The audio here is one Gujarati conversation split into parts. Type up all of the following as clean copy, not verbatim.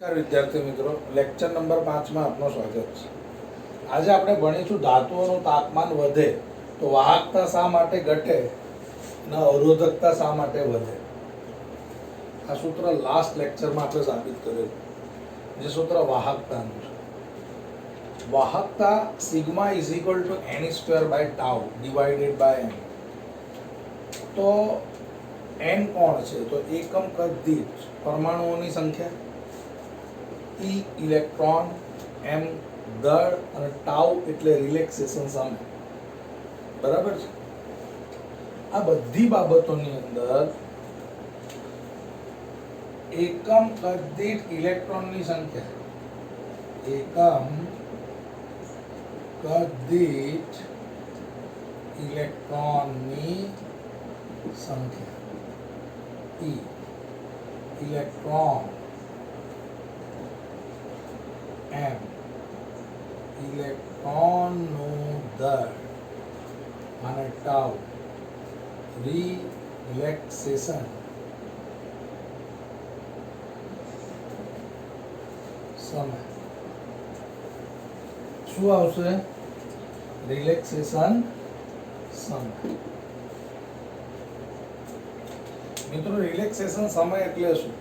નમસ્કાર વિદ્યાર્થી મિત્રો, લેક્ચર નંબર 5 માં આપનું સ્વાગત છે. આજે આપણે ભણીશું ધાતુઓનું તાપમાન વધે તો વાહકતા શા માટે ઘટે અને અવરોધકતા શા માટે વધે. આ સૂત્ર લાસ્ટ લેક્ચરમાં આપણે સાબિત કરેલું, જે સૂત્ર વાહકતાનું છે. વાહકતા sigma is equal to n square by tau divided by m. તો n કોણ છે? તો એકમ કદ દીઠ પરમાણુઓની સંખ્યા, E ઇલેક્ટ્રોન, m દળ અને ટાઉ એટલે રિલેક્સેશન સમય. બરાબર છે. આ બધી બાબતોની અંદર એકમ કદ દીઠ ઇલેક્ટ્રોનની સંખ્યા, એકમ કદ દીઠ ઇલેક્ટ્રોનની સંખ્યા, E ઇલેક્ટ્રોન, m ઇલેક્ટ્રોનનું દળ અને ટાઉ રિલેક્સેશન સમય. શું આવશે? રિલેક્સેશન સમય. મિત્રો, રિલેક્સેશન સમય એટલે શું?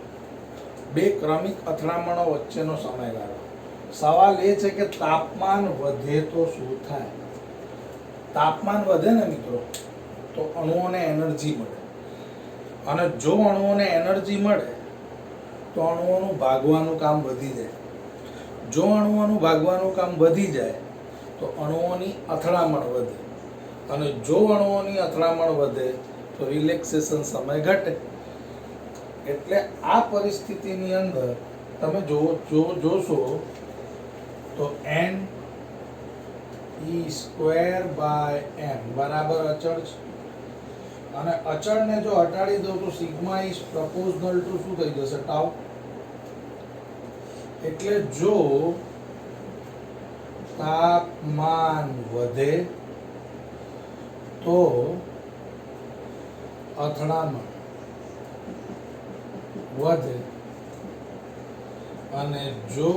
બે ક્રમિક અથડામણો વચ્ચેનો સમયગાળો. સવાલ એ છે કે તાપમાન વધે તો શું થાય? તાપમાન વધે ને મિત્રો, તો અણુઓને એનર્જી મળે, અને જો અણુઓને એનર્જી મળે તો અણુઓનું ભાગવાનું કામ વધી જાય. જો અણુઓનું ભાગવાનું કામ વધી જાય તો અણુઓની અથડામણ વધે, અને જો અણુઓની અથડામણ વધે તો રિલેક્સેશન સમય ઘટે. એટલે આ પરિસ્થિતિની અંદર તમે જોશો તો n e square by m બરાબર અચળ છે, અને અચળને જો હટાડી દો તો સિગ્મા ઇઝ પ્રપોઝનલ ટુ શું થઈ જશે? ટાઉ. એટલે જો તાપમાન વધે તો અથડામણ વધે, અને જો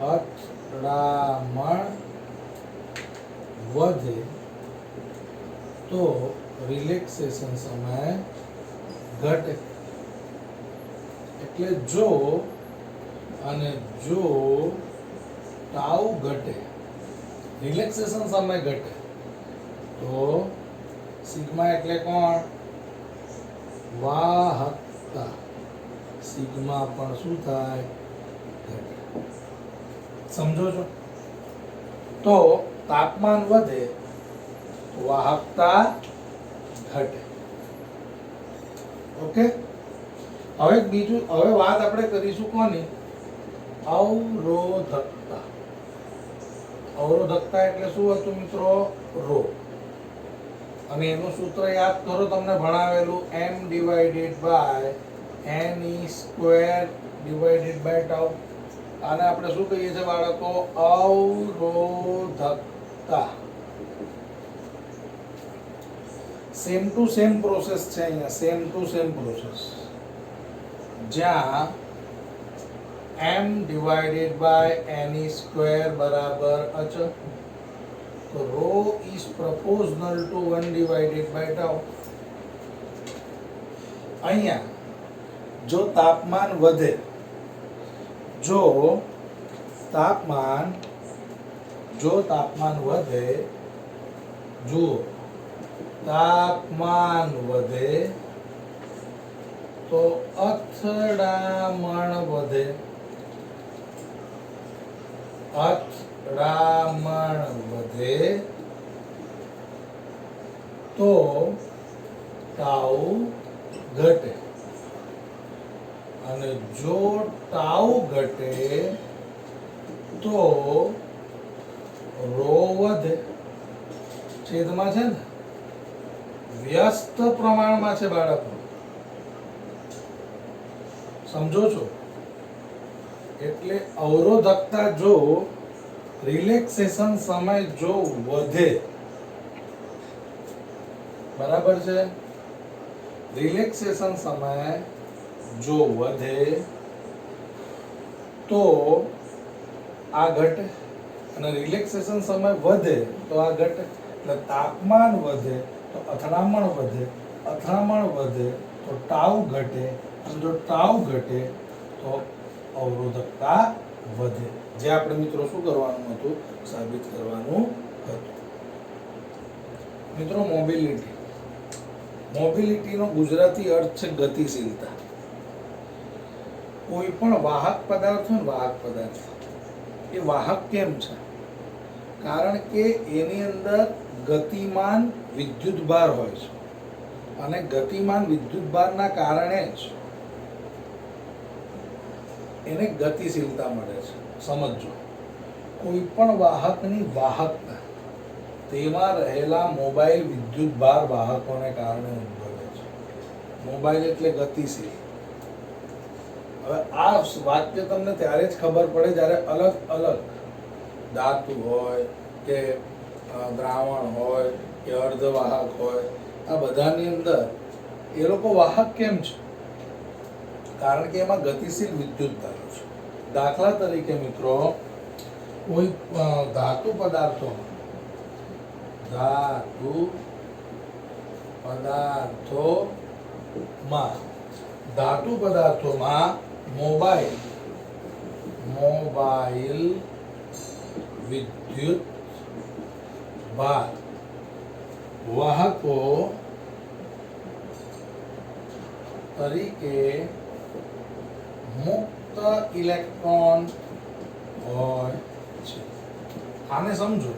અથડામણ વધે તો રિલેક્સેશન સમય ઘટે. એટલે જો ટાઉ ઘટે, રિલેક્સેશન સમય ઘટે, તો સિગ્મા એટલે કોણ? વાહકતા. સિગ્મા પણ શું થાય? ઘટે. સમજો છો? તો તાપમાન વધે તો વાહકતા ઘટે. ઓકે. હવે વાત આપણે કરીશું કોની? અવરોધકતા. અવરોધકતા એટલે શું હતું મિત્રો? રો. અને એનું સૂત્ર યાદ કરો, તમને ભણાવેલું, m divided by n e square divided by tau. આને આપણે શું કહીએ છીએ બાળકો? અવરોધકતા. સેમ ટુ સેમ પ્રોસેસ છે અહીંયા, સેમ ટુ સેમ પ્રોસેસ, જ્યાં m divided by n e square બરાબર અચળ, તો rho is proportional to 1 divided by tau. અહીંયા જો તાપમાન વધે, જો તાપમાન વધે, જુઓ, તાપમાન વધે તો અથડામણ વધે, અથડામણ વધે તો ટાઉ ઘટે, અને જો ટાઉ ઘટે તો રો વધે. છેદમાં છે ને, વ્યસ્ત પ્રમાણમાં છે બાળકો. સમજો છો? એટલે અવરોધકતા જો રિલેક્સેશન સમય જો વધે, બરાબર છે, રિલેક્સેશન સમય જો વધે તો આ ઘટે, અને રિલેક્સેશન સમય વધે તો આ ઘટે. એટલે તાપમાન વધે તો અથડામણ વધે, અથડામણ વધે તો ટાઉ ઘટે, અને જો ટાઉ ઘટે તો અવરોધકતા વધે. જે આપણે મિત્રો શું કરવાનું હતું? સાબિત કરવાનું હતું. મિત્રો મોબિલિટી, મોબિલિટીનો ગુજરાતી અર્થ છે ગતિશીલતા. કોઈ પણ વાહક પદાર્થ હોય ને, વાહક પદાર્થ એ વાહક કેમ છે? કારણ કે એની અંદર ગતિમાન વિદ્યુતભાર હોય છે, અને ગતિમાન વિદ્યુતભારના કારણે જ એને ગતિશીલતા મળે છે. સમજો, કોઈ પણ વાહકની વાહકતા તેમાં રહેલા મોબાઈલ વિદ્યુતભાર વાહકોને કારણે ઉદ્ભવે છે. મોબાઈલ એટલે ગતિશીલ. હવે આ વાક્ય તમને ત્યારે જ ખબર પડે જ્યારે અલગ અલગ ધાતુ હોય કે દ્રાવણ હોય કે અર્ધવાહક હોય, આ બધાની અંદર એ લોકો વાહક કેમ છે? કારણ કે એમાં ગતિશીલ વિદ્યુતભારો છે. દાખલા તરીકે મિત્રો, કોઈ ધાતુ પદાર્થોમાં મોબાઈલ વિદ્યુત ભાર વાહકો તરીકે મુક્ત ઇલેક્ટ્રોન હોય છે. આને સમજો.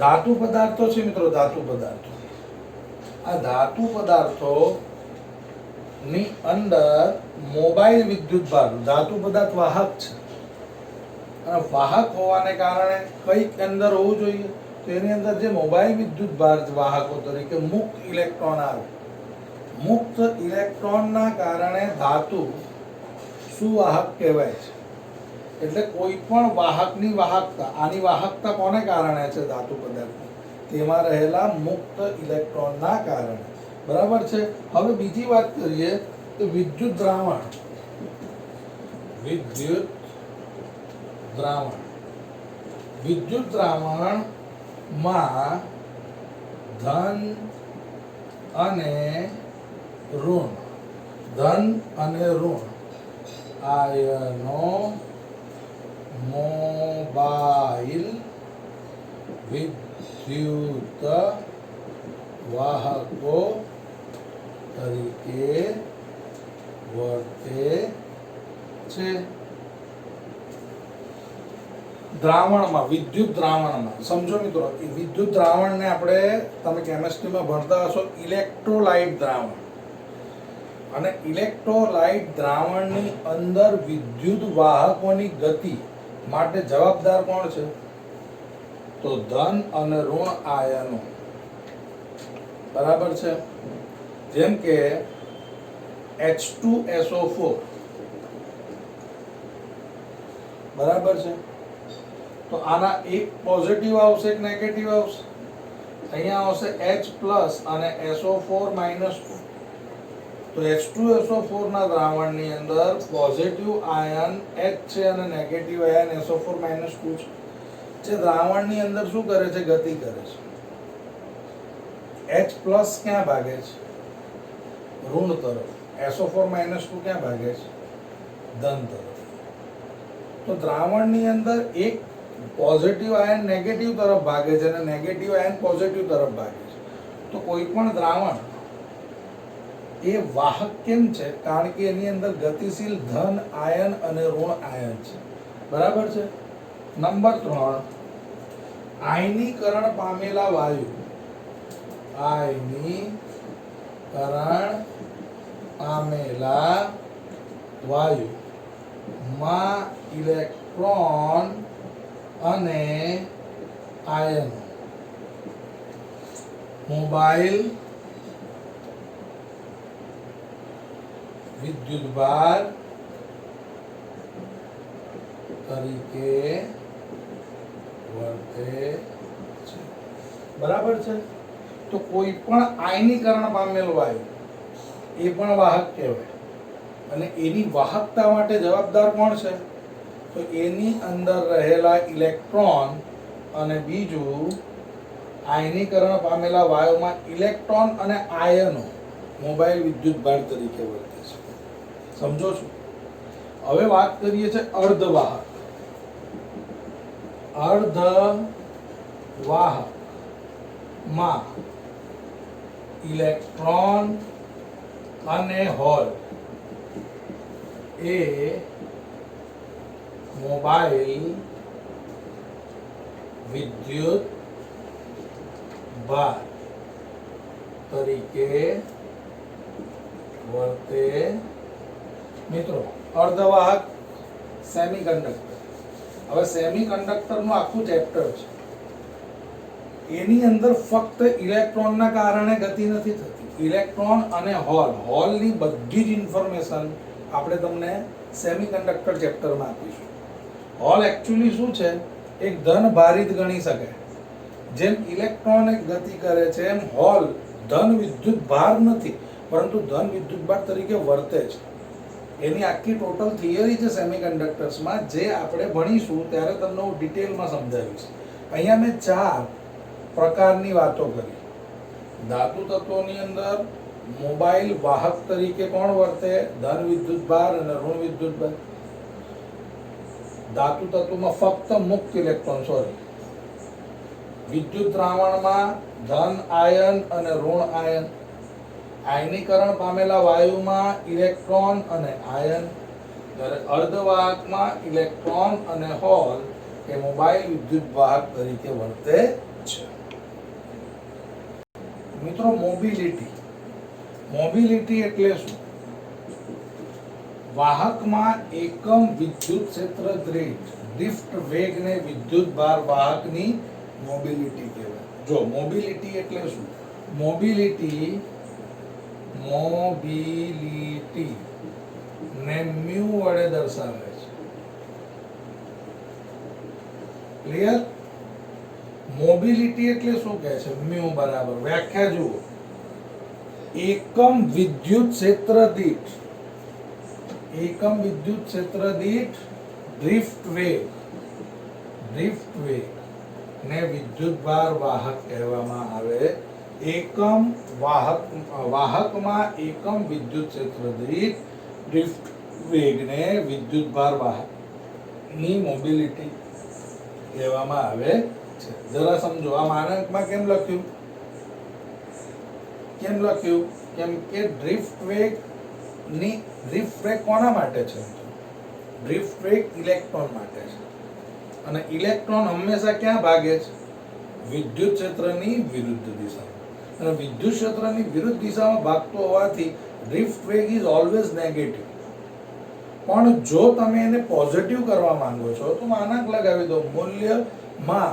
ધાતુ પદાર્થો છે મિત્રો, ધાતુ પદાર્થો. આ ધાતુ પદાર્થો ની અંદર મોબાઈલ વિદ્યુતભાર, ધાતુ પદાર્થ વાહક છે, અને વાહક હોવાને કારણે કઈક અંદર હોવું જોઈએ. તો એની અંદર જે મોબાઈલ વિદ્યુતભાર વાહકો તરીકે મુક્ત ઇલેક્ટ્રોન આવે, મુક્ત ઇલેક્ટ્રોનના કારણે ધાતુ સુવાહક કહેવાય છે. એટલે કોઈ પણ વાહકની વાહકતા, આની વાહકતા કોને કારણે છે? ધાતુ પદાર્થની, તેમાં રહેલા મુક્ત ઇલેક્ટ્રોનના કારણે. બરાબર છે. હવે બીજી વાત કરીએ તો વિદ્યુત દ્રાવણ. વિદ્યુત દ્રાવણ, વિદ્યુત દ્રાવણમાં ધન અને ઋણ, ધન અને ઋણ આયનો મોબાઈલ વિદ્યુત વાહકો તરીકે વર્તે છે. દ્રાવણમાં, વિદ્યુત દ્રાવણમાં સમજો મિત્રો, વિદ્યુત દ્રાવણને આપણે, તમે કેમિસ્ટ્રીમાં ભણતા હશો, ઇલેક્ટ્રોલાઇટ દ્રાવણ. અને ઇલેક્ટ્રોલાઇટ દ્રાવણની અંદર વિદ્યુત વાહકોની ગતિ માટે જવાબદાર કોણ છે? તો ધન અને ઋણ આયનો. બરાબર છે. જેમ કે H2SO4, બરાબર છે. તો આના એક પોઝિટિવ આવશે, એક નેગેટિવ આવશે. અહીંયા આવશે H+ અને SO4-2. તો H2SO4 ના દ્રાવણની અંદર પોઝિટિવ આયન H છે અને નેગેટિવ આયન SO4-2 છે. જે દ્રાવણની અંદર શું કરે છે? ગતિ કરે છે. H+ ક્યાં ભાગે છે? ઋણ તરફ. SO4-2 ક્યાં ભાગે છે? ધન તરફ. તો દ્રાવણની અંદર એક પોઝિટિવ આયન નેગેટિવ તરફ ભાગે છે અને નેગેટિવ આયન પોઝિટિવ તરફ ભાગે છે. તો કોઈ પણ દ્રાવણ એ વાહક કેમ છે? કારણ કે એની અંદર ગતિશીલ ધન આયન અને ઋણ આયન છે. બરાબર છે. નંબર 3, આયનીકરણ પામેલા વાયુ. આયનીકરણ પામેલા વાયુ માં ઇલેક્ટ્રોન અને આયનો મોબાઈલ વિદ્યુતભાર તરીકે વર્તે છે. બરાબર છે. તો કોઈ પણ આયનીકરણ પામેલ વાયુ એ પણ વાહક કહેવાય. અને એની વાહકતા માટે જવાબદાર કોણ છે? તો એની અંદર રહેલા ઇલેક્ટ્રોન અને બીજું આયનીકરણ પામેલા વાયુમાં ઇલેક્ટ્રોન અને આયનો મોબાઈલ વિદ્યુતભાર તરીકે વર્તે છે. સમજો છો? હવે વાત કરીએ છીએ અર્ધવાહક. અર્ધવાહકમાં ઇલેક્ટ્રોન અને હોલ એ મોબાઈલ વિદ્યુત ભાર તરીકે વર્તે. મિત્રો, અર્ધવાહક સેમિકન્ડક્ટર. હવે સેમિકન્ડક્ટર નું આખું ચેપ્ટર છે. એની અંદર ફક્ત ઇલેક્ટ્રોનના કારણે ગતિ નથી થતી. ઇલેક્ટ્રોન અને હોલની બધી જ ઇન્ફોર્મેશન આપણે તમને સેમિકન્ડક્ટર ચેપ્ટરમાં આપીશું. હોલ એકચ્યુઅલી શું છે? એક ધન ભારિત ગણી શકાય. જેમ ઇલેક્ટ્રોન એક ગતિ કરે છે એમ હોલ ધન વિદ્યુત ભાર નથી, પરંતુ ધન વિદ્યુત ભાર તરીકે વર્તે છે. એની આખી ટોટલ થિયરી છે સેમિકન્ડક્ટર્સમાં, જે આપણે ભણીશું ત્યારે તમને હું ડિટેલમાં સમજાવીશ. અહીંયા મેં 4 પ્રકારની વાતો કરી. ધાતુ તત્વોની અંદર મોબાઈલ વાહક તરીકે કોણ વર્તે? ધન વિદ્યુત ભાર અને ઋણ વિદ્યુત ભાર. ધાતુ તત્વમાં ફક્ત મુક્ત ઇલેક્ટ્રોન, વિદ્યુત દ્રાવણમાં ધન આયન અને ઋણ આયન. આયનીકરણ પામેલા વાયુમાં ઇલેક્ટ્રોન અને આયન. જ્યારે અર્ધવાહકમાં ઇલેક્ટ્રોન અને હોલ એ મોબાઈલ વિદ્યુત વાહક તરીકે વર્તે છે. મિત્રો, મોબિલિટી એટલે શું? વાહકમાં એકમ વિદ્યુત ક્ષેત્ર ડ્રિફ્ટ વેગને વિદ્યુત ભાર વાહકની મોબિલિટી કહેવાય. જો મોબિલિટી એટલે શું? મોબિલિટી ને મ્યુ વડે દર્શાવે છે. ક્લિયર? મોબિલિટી એટલે શું કહે છે? મ્યુ બરાબર, વ્યાખ્યા જુઓ, એકમ વિદ્યુત ક્ષેત્ર દીઠ ડ્રિફ્ટ વેગ ને વિદ્યુત ભાર વાહક કહેવામાં આવે. વાહકમાં એકમ વિદ્યુત ક્ષેત્ર દીઠ ડ્રિફ્ટ વેગને વિદ્યુત ભાર વાહકની મોબિલિટી કહેવામાં આવે છે. જરા સમજો, આ માનકમાં કેમ લખ્યું? કેમ કે ડ્રિફ્ટ વેગ કોના માટે છે? ડ્રિફ્ટ વેગ ઇલેક્ટ્રોન માટે છે. અને ઇલેક્ટ્રોન હંમેશા ક્યાં ભાગે છે? વિદ્યુત ક્ષેત્રની વિરુદ્ધ દિશામાં. અને વિદ્યુત ક્ષેત્રની વિરુદ્ધ દિશામાં ભાગતો હોવાથી ડ્રિફ્ટ વેગ ઇઝ ઓલવેઝ નેગેટિવ. પણ જો તમે એને પોઝિટિવ કરવા માંગો છો તો માનક લગાવી દો. મૂલ્યમાં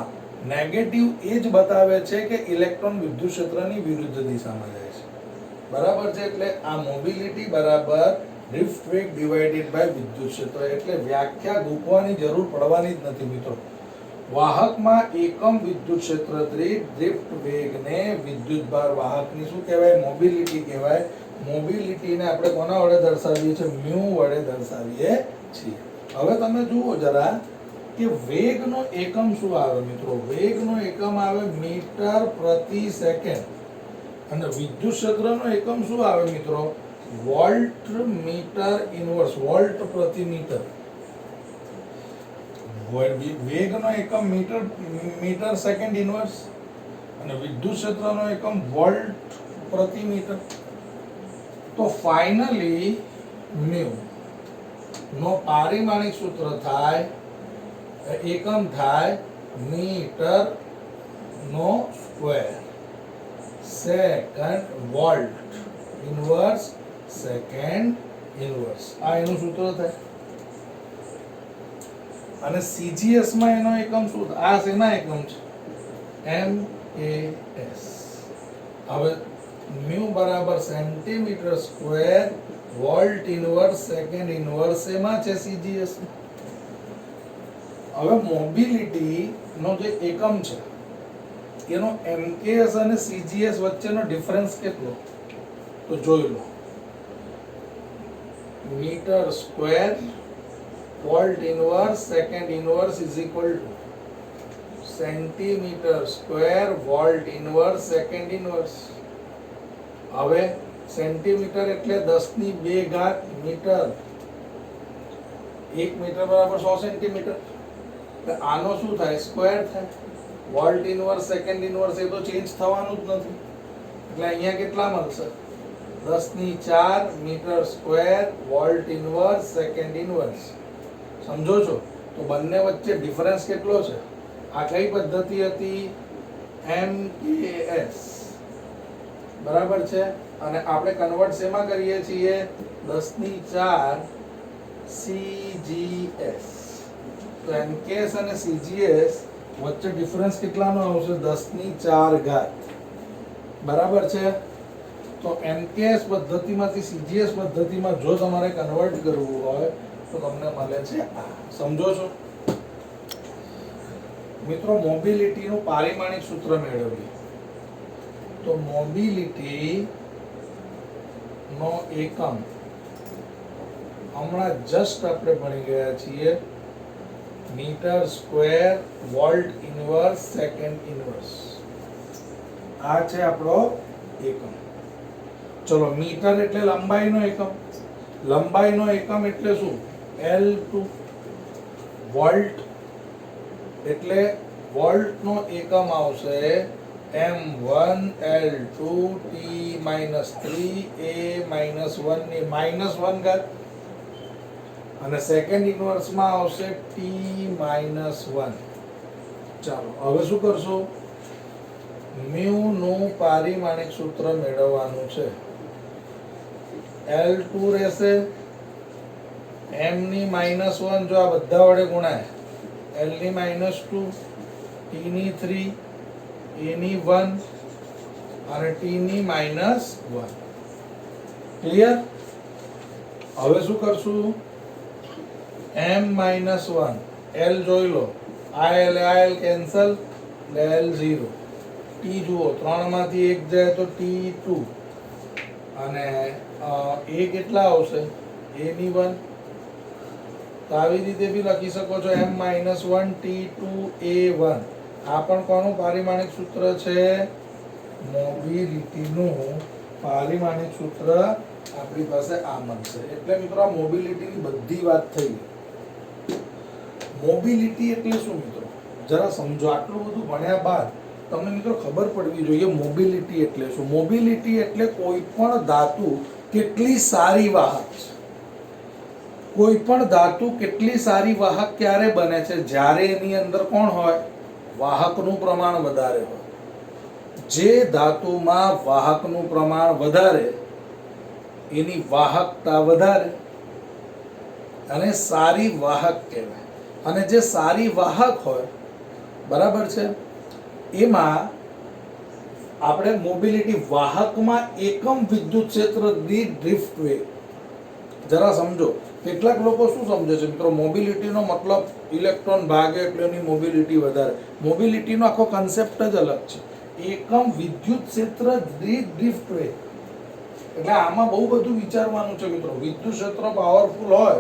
નેગેટિવ એ જ બતાવે છે કે ઇલેક્ટ્રોન વિદ્યુત ક્ષેત્રની વિરુદ્ધ દિશામાં જાય છે. બરાબર છે? એટલે આ મોબિલિટી બરાબર ડ્રિફ્ટ વેગ ડિવાઇડેડ બાય વિદ્યુત ક્ષેત્ર. એટલે વ્યાખ્યા ગૂંથવાની જરૂર પડવાની જ નથી મિત્રો. વાહકમાં એકમ વિદ્યુત ક્ષેત્ર ડ્રિફ્ટ વેગને વિદ્યુત ભાર વાહકની શું કહેવાય? મોબિલિટી કહેવાય. મોબિલિટીને આપણે કોના વડે દર્શાવીએ છીએ? મ્યુ વડે દર્શાવીએ છીએ. હવે તમે જુઓ જરા કે વેગનો એકમ શું આવે મિત્રો? વેગનો એકમ આવે મીટર પ્રતિ સેકન્ડ. અને વિદ્યુત ક્ષેત્રનો એકમ શું આવે મિત્રો? વોલ્ટ મીટર ઇનવર્સ, વોલ્ટ પ્રતિ મીટર. વેગનો એકમ મીટર સેકન્ડ ઇનવર્સ અને વિદ્યુત ક્ષેત્રનો એકમ વોલ્ટ પ્રતિ મીટર. તો ફાઇનલી મ્યુ નો પારિમાણિક સૂત્ર થાય, એકમ થાય મીટર નો square second volt inverse second inverse. આ એનું સૂત્ર થાય. અને CGS માં એનો એકમ શું? આ શેના એકમ છે? MAS. હવે મ્યુ બરાબર centimetre square volt inverse second inverse એમાં છે CGS. હવે મોબિલિટી નો જે એકમ છે એનો MKS અને CGS વચ્ચેનો ડિફરન્સ કેટલો? તો જોઈ લો. Metre square volt inverse second inverse is equal to centimetre square volt inverse second inverse. હવે સેન્ટીમીટર એટલે 10 ની 2 ઘાત મીટર, 1 મીટર બરાબર 100 સેન્ટીમીટર, એટલે આનો શું થાય? સ્ક્વેર થાય। વોલ્ટ ઇનવર્સ સેકન્ડ ઇનવર્સ એ તો ચેન્જ થવાનું જ નથી, એટલે અહીંયા કેટલા મળશે? 10 ની 4 metre square volt inverse second inverse. સમજો છો? તો બંને વચ્ચે ડિફરન્સ કેટલો છે? આ કઈ પદ્ધતિ હતી? MKS બરાબર છે। અને આપણે કન્વર્ટ શેમાં કરીએ છીએ? 10 ની 4 CGS। તો MKS અને CGS વચ્ચે ડિફરન્સ કેટલાનો આવશે? 10 ની 4 ઘાત બરાબર છે। તો MKS પદ્ધતિમાંથી CGS પદ્ધતિમાં જો તમારે કન્વર્ટ કરવું હોય તો તમને મળે છે આ। સમજો છો મિત્રો? મોબિલિટીનું પારિમાણિક સૂત્ર મેળવીએ તો મોબિલિટી નો એકમ હમણાં જસ્ટ આપણે ભણી ગયા છીએ, metre square volt inverse second inverse. આ છે આપણો એકમ। ચલો, મીટર એટલે લંબાઈનો એકમ, લંબાઈનો એકમ એટલે શું? L2। વોલ્ટ એટલે વોલ્ટનો એકમ આવશે M1 L2 T - 3 A - 1 ની -1 ઘાત, અને સેકન્ડ ઇનવર્સમાં આવશે T - 1। ચાલો હવે શું કરશો? મ્યુ નું પારિમાણિક સૂત્ર મેળવવાનું છે। L2 રહેશે, M ની -1 જો આ બધા વડે ગુણાય, L ની -2, T ની 3, A ની 1 અને T ની -1। ક્લિયર? હવે શું કરશું? M -1 L જોઈ લો, IL કેન્સલ એટલે L0, T જુઓ 3 માંથી 1 જાય તો T2, અને A કેટલા આવશે? A ની 1। તો આવી રીતે બી લખી શકો છો M -1 T2 A1। આ પણ કોનું પારિમાણિક સૂત્ર છે? મોબિલિટીનું પારિમાણિક સૂત્ર આપણી પાસે આ મળશે। એટલે મિત્રો આ મોબિલિટીની બધી વાત થઈ ગઈ। મોબિલિટી એટલે શું મિત્રો? જરા સમજો। આટલું બધું ભણ્યા બાદ તમને મિત્રો ખબર પડવી જોઈએ મોબિલિટી એટલે શું। મોબિલિટી એટલે કોઈ પણ ધાતુ કેટલી સારી વાહક છે। કોઈ પણ ધાતુ કેટલી સારી વાહક ક્યારે બને છે? જ્યારે એની અંદર કોણ હોય? વાહકનું પ્રમાણ વધારે હોય। જે ધાતુમાં વાહકનું પ્રમાણ વધારે એની વાહકતા વધારે, અને સારી વાહક કહેવાય। અને જે સારી વાહક હોય બરાબર છે, એમાં આપણે મોબિલિટી વાહકમાં એકમ વિદ્યુત ક્ષેત્ર દીઠ ડ્રિફ્ટ વેગ। જરા સમજો। કેટલાક લોકો શું સમજે છે મિત્રો? મોબિલિટીનો મતલબ ઇલેક્ટ્રોન ભાગે એટલે એની મોબિલિટી વધારે। મોબિલિટીનો આખો કન્સેપ્ટ જ અલગ છે। એકમ વિદ્યુત ક્ષેત્ર દીઠ ડ્રિફ્ટ વેગ, એટલે આમાં બહુ બધું વિચારવાનું છે મિત્રો। વિદ્યુત ક્ષેત્ર પાવરફુલ હોય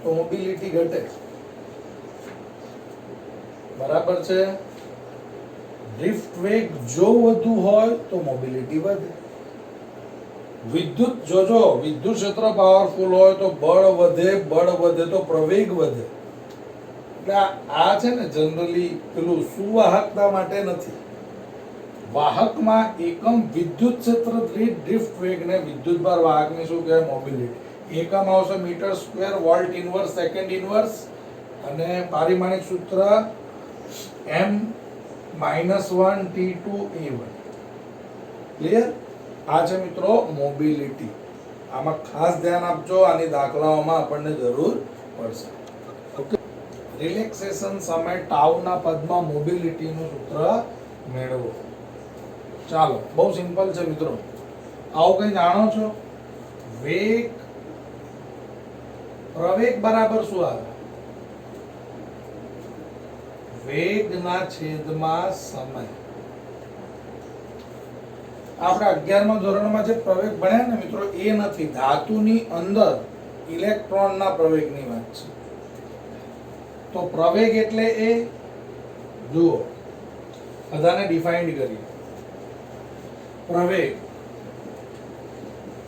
તો મોબિલિટી ઘટે, બરાબર છે? ડ્રિફ્ટ વેગ જો વધુ હોય તો મોબિલિટી વધે। વિદ્યુત જોજો, વિદ્યુત ક્ષેત્ર પાવરફુલ હોય તો બળ વધે તો પ્રવેગ વધે। એટલે આ છે ને જનરલી પેલું સુવાહકતા માટે નથી। વાહકમાં એકમ વિદ્યુત ક્ષેત્ર દીઠ ડ્રિફ્ટ વેગને વિદ્યુતભાર વાહકની શું કહેવાય? મોબિલિટી। એકમ આવશે metre square volt inverse second inverse, અને પારિમાણિક સૂત્ર M -1 T2 A1। ક્લિયર? આ છે મિત્રો મોબિલિટી। આમાં ખાસ ધ્યાન આપજો, આની દાખલાઓમાં આપણને જરૂર પડશે। ઓકે, રિલેક્સેશન સમય ટાઉના પદમાં મોબિલિટીનું સૂત્ર મેળવો। ચાલો, બહુ સિમ્પલ છે મિત્રો। આવું કંઈ જાણો છો? વેગ પ્રવેગ બરાબર શું આવે? વેગના છેદમાં સમય। આપણે 11મા ધોરણમાં જે પ્રવેગ ભણ્યા ને મિત્રો, એ નથી। ધાતુની અંદર ઇલેક્ટ્રોનના પ્રવેગની વાત છે. તો પ્રવેગ એટલે એ, જુઓ બધાને ડિફાઇન્ડ કરીએ.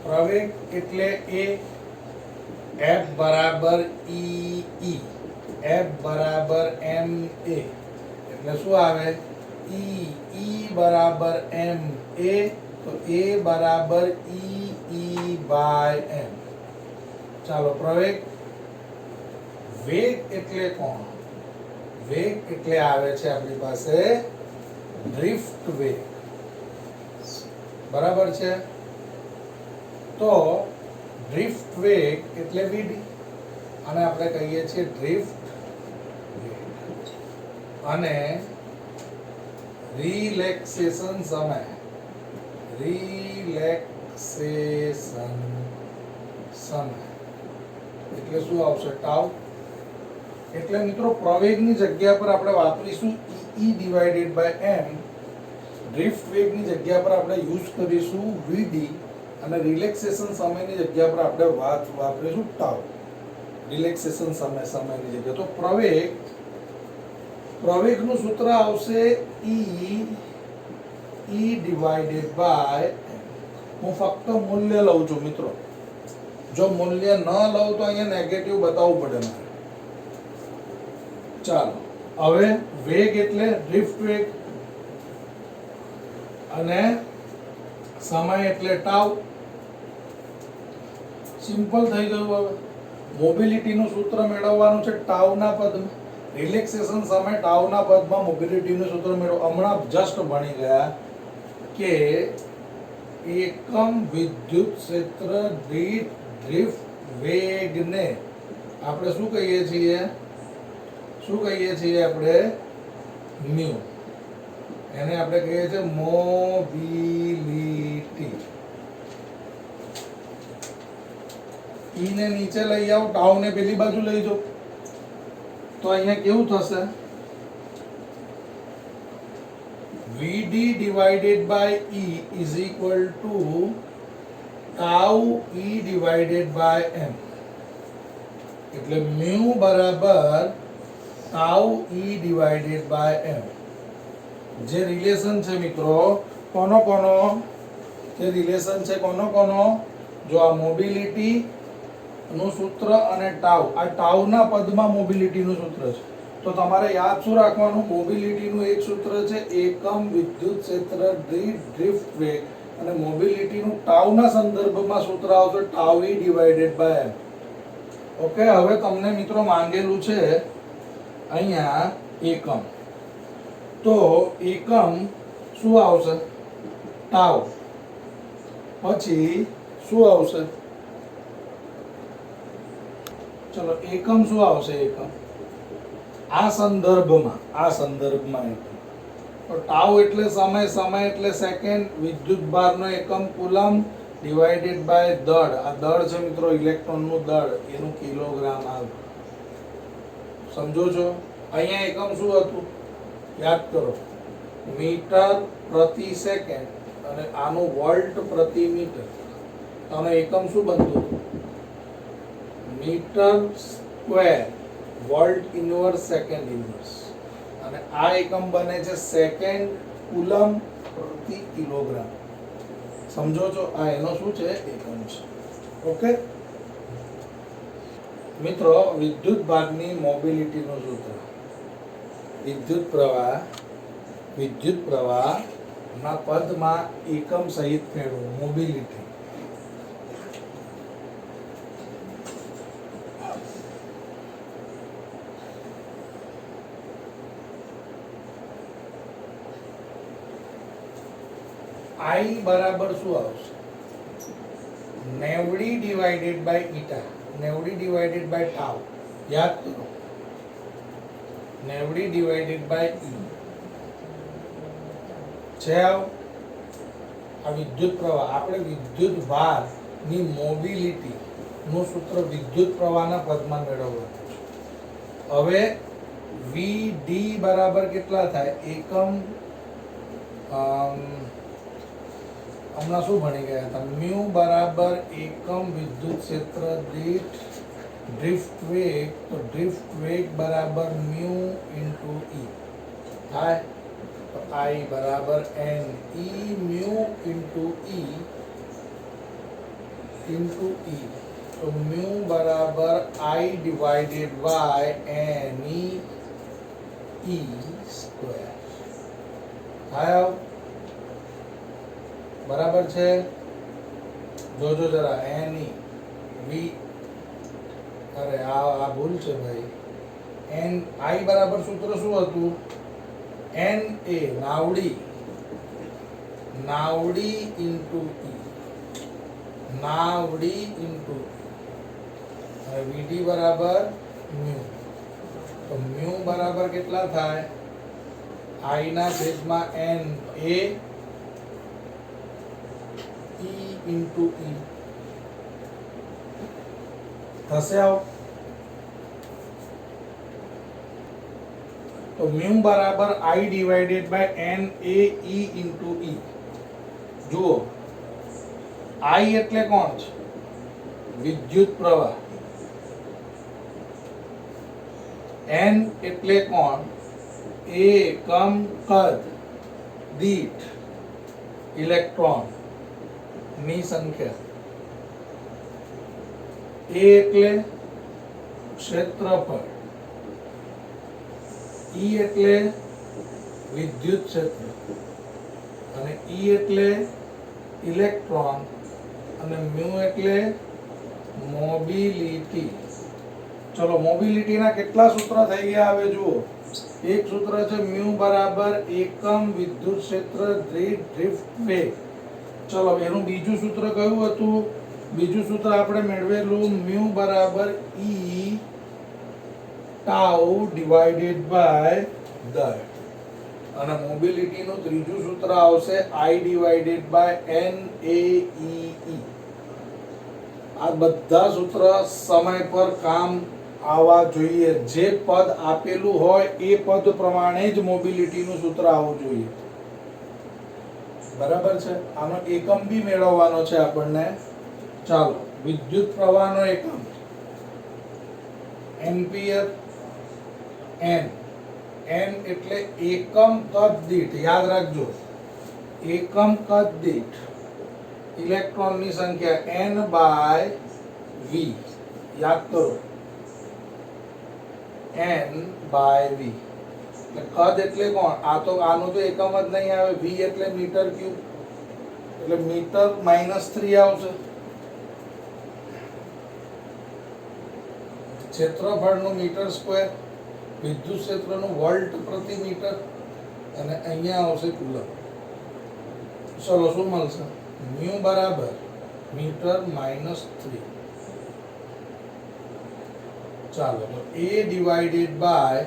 પ્રવેગ એટલે એ, F બરાબર E, F બરાબર ma, એટલે શું આવે? E બરાબર ma, તો A બરાબર E/m. ચાલો, પ્રવેગ. વેગ એટલે કોણ? વેગ એટલે આવે છે આપણી પાસે ડ્રિફ્ટ વેગ. બરાબર છે? તો ડ્રિફ્ટ વેગ એટલે vd, અને આપણે કહીએ છીએ ડ્રિફ્ટ વેગ. અને રિલેક્સેશન સમય એટલે શું આવશે? ટાઉ. એટલે મિત્રો પ્રવેગની જગ્યા પર આપણે વાપરીશું E divided by m, drift વેગની જગ્યા પર આપણે યુઝ કરીશું vd, અને રિલેક્સેશન સમયની જગ્યા પર આપણે વાપરીશું ટાઉ. રિલેક્સેશન સમયની જગ્યા. તો પ્રવેગનું સૂત્ર આવશે E ડિવાઇડેડ બાય m. હું ફક્ત મૂલ્ય લઉં છું મિત્રો. જો મૂલ્ય ન લઉં તો અહીંયા નેગેટિવ બતાવવું પડે મારે. ચાલો, હવે વેગ એટલે ડ્રિફ્ટ વેગ, અને સમય એટલે ટાઉ. સિમ્પલ થઈ ગયું. હવે મોબિલિટીનું સૂત્ર મેળવવાનું છે ટાઉના પદમાં. રિલેક્સેશન સમય ટાઉના પદમાં મોબિલિટીનું સૂત્ર મેળવો. હમણાં જસ્ટ ભણી ગયા કે એકમ વિદ્યુત ક્ષેત્ર દીઠ ડ્રિફ્ટ વેગને આપણે શું કહીએ છીએ? આપણે મ્યુ. એને આપણે કહીએ છીએ મોબિલિટી. ઈ ને નીચે લઈ આવો, ટાઉ ને પેલી બાજુ લઈ જાઓ, તો અહીંયા કેવું થશે? vd divided by e is equal to tau e divided by m. એટલે મ્યુ બરાબર tau e divided by m. જે રિલેશન છે મિત્રો, કોનો જે રિલેશન છે કોનો? જો આ મોબિલિટી નું સૂત્ર અને ટાઉ, આ ટાઉ ના પદમાં મોબિલિટી નું સૂત્ર છે. તો તમારે યાદ શું રાખવાનું? મોબિલિટી નું એક સૂત્ર છે એકમ વિદ્યુત ક્ષેત્ર દીઠ ડ્રિફ્ટ વેગ, અને મોબિલિટી નું ટાઉ ના સંદર્ભમાં સૂત્ર આવશે tau e divided by m. Okay, હવે તમને મિત્રો માંગેલું છે અહીંયા એકમ. તો એકમ શું આવશે? ટાઉ. પછી શું આવશે? ચલો, એકમ શું આવશે? એકમ આ સંદર્ભમાં એકમ. તો ટાઉ એટલે સમય એટલે સેકન્ડ, વિદ્યુત ભારનો એકમ કુલમ ડિવાઇડેડ બાય દળ. આ દળ છે મિત્રો, ઇલેક્ટ્રોનનું દળ, એનું કિલોગ્રામ આવે. સમજો છો? અહીંયા એકમ શું હતું? યાદ કરો, મીટર પ્રતિ સેકન્ડ, અને આનું વોલ્ટ પ્રતિ મીટર. આનો એકમ શું બનતું? Metre square volt inverse second inverse. અને આ એકમ બને છે સેકન્ડ કુલમ પ્રતિ કિલોગ્રામ. સમજો છો? આ એનો શું છે? એકમ છે. ઓકે મિત્રો, વિદ્યુત ભાગની મોબિલિટીનું સૂત્ર. વિદ્યુત પ્રવાહ ના પદમાં એકમ સહિત મેળવો મોબિલિટી. I બરાબર શું આવશે? 90 divided by eta, 90 divided by tau. યાદ કરો, 90 ડિવાઇડેડ બાય ઈ છે. આ વિદ્યુત પ્રવાહ, આપણે વિદ્યુત ભાર ની મોબિલિટી નું સૂત્ર વિદ્યુત પ્રવાહના પદમાં મેળવવાનું છે. હવે VD બરાબર કેટલા થાય? એકમ હમણાં શું ભણી ગયા હતા? મ્યુ બરાબર એકમ વિદ્યુત ક્ષેત્ર દીઠ ડ્રિફ્ટ વેગ, તો ડ્રિફ્ટ વેગ બરાબર મ્યુ ઇન્ટુ ઈ થાય. તો I બરાબર n e mu into e into e, તો મ્યુ બરાબર I divided by n e square થાય. બરાબર છે? જોજો જરા n e v, અરે આ ભૂલ છે ભાઈ. n I બરાબર સૂત્ર શું હતું? n a નાવડી ઇન્ટુ ઈ, નાવડી ઇન્ટુ હવે vd બરાબર મ્યુ, તો મ્યુ બરાબર કેટલા થાય? I ના છેદમાં n a e into e થશે. આવો તો મ્યુ બરાબર I divided by n a e into e. જુઓ I એટલે કોણ છે? વિદ્યુત પ્રવાહ. n એટલે કોણ? એકમ કદ દીઠ ઇલેક્ટ્રોન ની સંખ્યા. a એટલે ક્ષેત્રફળ, E એટલે વિદ્યુત ક્ષેત્ર, અને E એટલે ઇલેક્ટ્રોન, અને મ્યુ એટલે મોબિલિટી. ચલો મોબિલિટીના કેટલા સૂત્ર થઈ ગયા હવે જુઓ. એક સૂત્ર છે મ્યુ બરાબર એકમ વિદ્યુત ક્ષેત્ર દીઠ ડ્રિફ્ટ વેગ. ચલો એનું બીજું સૂત્ર કયું હતું? બીજું સૂત્ર આપણે મેળવેલું મ્યુ બરાબર ઈ ટાઉ ડિવાઇડેડ બાય દર, અને મોબિલિટી નું ત્રીજું સૂત્ર આવશે I divided by n a e e. આ બધા સૂત્ર સમય પર કામ આવવા જોઈએ. જે પદ આપેલું હોય એ પદ પ્રમાણે જ મોબિલિટી નું સૂત્ર આવવું જોઈએ. બરાબર છે? આનો એકમ બી મેળવવાનો છે આપણને. ચાલો, વિદ્યુત પ્રવાહનો એકમ એમ્પિયર. n એટલે એકમ કદ દીઠ, યાદ રાખજો, એકમ કદ દીઠ ઇલેક્ટ્રોનની સંખ્યા n બાય v. યાદ કરો, n બાય v. કદ એટલે કોણ? આ તો આનું તો એકમ જ નહીં આવે. v એટલે મીટર ક્યુબ, એટલે મીટર -3 આવશે. ક્ષેત્રફળનું મીટર સ્ક્વેર, વિદ્યુત ક્ષેત્રનું વોલ્ટ પ્રતિ મીટર, અને અહીંયા આવશે કુલમ. ચલો શું મળશે? મ્યુ બરાબર મીટર -3. ચાલો તો a ડિવાઇડેડ બાય,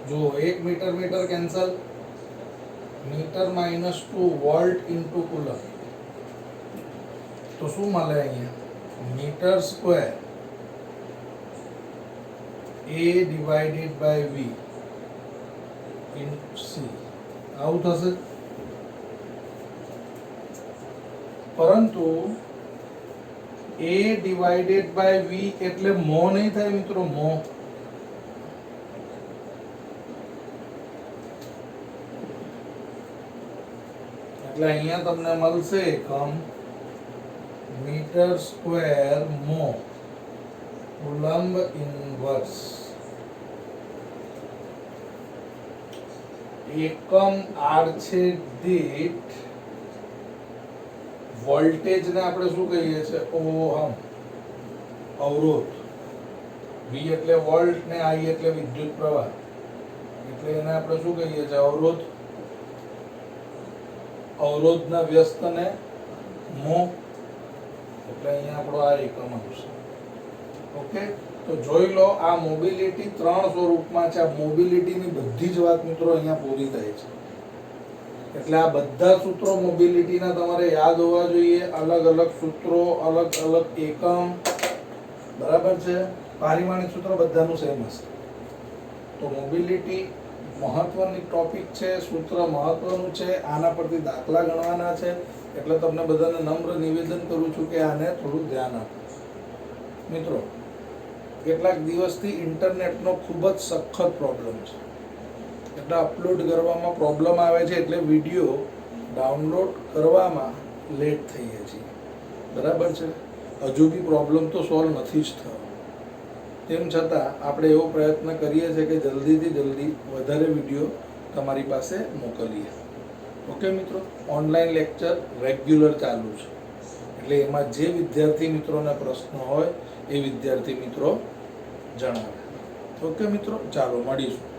જુઓ 1 metre metre cancel, metre -2 volt into coulomb. તો શું મળે અહીંયા? Metre square a divided by v into c. આવું થશે. પરંતુ a ડિવાઇડેડ બાય v એટલે મો નહીં થાય મિત્રો, મો. એટલે અહીંયા તમને મળશે એકમ મીટર સ્ક્વેર મો કુલમ્બ ઇનવર્સ. એકમ આડછેદ દીઠ વોલ્ટેજ ને આપણે શું કહીએ છીએ? ઓહમ, અવરોધ. V એટલે વોલ્ટ ને I એટલે વિદ્યુત પ્રવાહ, એટલે એને આપણે શું કહીએ છીએ? અવરોધ. અવરોધના વ્યસ્તને મો, એટલે અહીંયા આપણો આ એકમ આવશે. ઓકે, તો જોઈ લો આ મોબિલિટી 3 સ્વરૂપમાં છે. આ મોબિલિટીની બધી જ વાત મિત્રો અહીંયા પૂરી થાય છે. એટલે આ બધા સૂત્રો મોબિલિટીના તમારે યાદ હોવા જોઈએ. અલગ અલગ સૂત્રો, અલગ અલગ એકમ. બરાબર છે? પારિમાણિક સૂત્ર બધાનું સેમ હશે. તો મોબિલિટી મહત્વની ટોપિક છે, સૂત્ર મહત્વનું છે, આના પરથી દાખલા ગણવાના છે, એટલે તમને બધાને નમ્ર નિવેદન કરું છું કે આને થોડું ધ્યાન આપો. મિત્રો, કેટલાક દિવસથી ઇન્ટરનેટનો ખૂબ જ સખત પ્રોબ્લેમ છે, એટલે અપલોડ કરવામાં પ્રોબ્લેમ આવે છે, એટલે વિડીયો ડાઉનલોડ કરવામાં લેટ થઈએ છીએ. બરાબર છે, હજુ બી પ્રોબ્લેમ તો સોલ્વ નથી જ થયો. તેમ છતાં આપણે એવો પ્રયત્ન કરીએ છીએ કે જલ્દીથી જલ્દી વધારે વિડીયો તમારી પાસે મોકલીએ. ઓકે મિત્રો, ઓનલાઈન લેક્ચર રેગ્યુલર ચાલુ છે, એટલે એમાં જે વિદ્યાર્થી મિત્રોને પ્રશ્નો હોય એ વિદ્યાર્થી મિત્રો જણાવે. ઓકે મિત્રો, ચાલો મળીશું.